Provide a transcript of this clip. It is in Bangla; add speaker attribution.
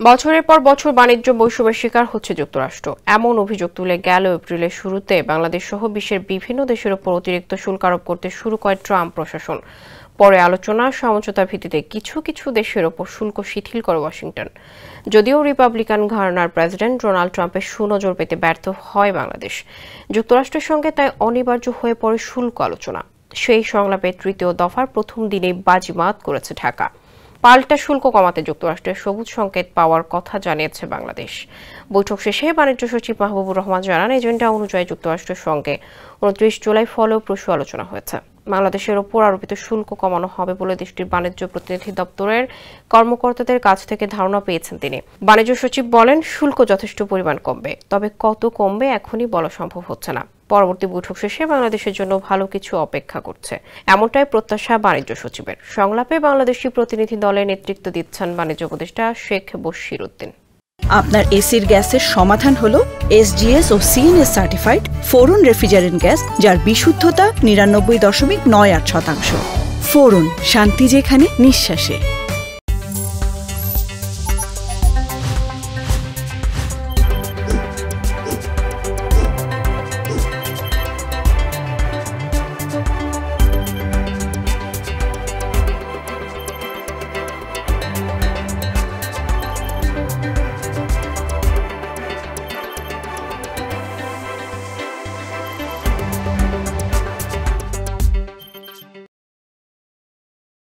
Speaker 1: বছরের পর বছর বাণিজ্য বৈষম্যের শিকার হচ্ছে যুক্তরাষ্ট্র। এমন অভিযোগ তুলে গেল এপ্রিলের শুরুতে বাংলাদেশ সহ বিশ্বের বিভিন্ন দেশের উপর অতিরিক্ত শুল্ক আরোপ করতে শুরু করে ট্রাম্প প্রশাসন। পরে আলোচনা সমঝোতার ভিত্তিতে কিছু কিছু দেশের উপর শুল্ক শিথিল করে ওয়াশিংটন। যদিও রিপাবলিকান ঘরানার প্রেসিডেন্ট ডোনাল্ড ট্রাম্পের সুনজর পেতে ব্যর্থ হয় বাংলাদেশ, যুক্তরাষ্ট্রের সঙ্গে তাই অনিবার্য হয়ে পড়ে শুল্ক আলোচনা। সেই সংলাপের তৃতীয় দফার প্রথম দিনেই বাজিমাত করেছে ঢাকা। পাল্টা শুল্ক কমাতে যুক্তরাষ্ট্রের সবুজ সংকেত পাওয়ার কথা জানিয়েছে বাংলাদেশ। বৈঠক শেষে বাণিজ্য সচিব মাহবুবুর রহমান জানান, এজেন্ডা অনুযায়ী যুক্তরাষ্ট্রের সঙ্গে 29 জুলাই ফলপ্রসূ আলোচনা হয়েছে। বাংলাদেশের ওপর আরোপিত শুল্ক কমানো হবে বলে দেশটির বাণিজ্য প্রতিনিধি দপ্তরের কর্মকর্তাদের কাছ থেকে ধারণা পেয়েছেন তিনি। বাণিজ্য সচিব বলেন, শুল্ক যথেষ্ট পরিমাণ কমবে, তবে কত কমবে এখনই বলা সম্ভব হচ্ছে না। পরবর্তী বৈঠক শেষে বাংলাদেশের জন্য ভালো কিছু অপেক্ষা করছে, এমনটাই প্রত্যাশা বাণিজ্য সচিবের। সংলাপে বাংলাদেশি প্রতিনিধি দলের নেতৃত্ব দিচ্ছেন বাণিজ্য উপদেষ্টা শেখ বশির উদ্দিন।
Speaker 2: আপনার এসির গ্যাসের সমাধান হলো SGS ও CNS সার্টিফাইড ফোরন রেফ্রিজারেন্ট গ্যাস, যার বিশুদ্ধতা 99.98%। ফোরন, শান্তি যেখানে, নিঃশ্বাসে।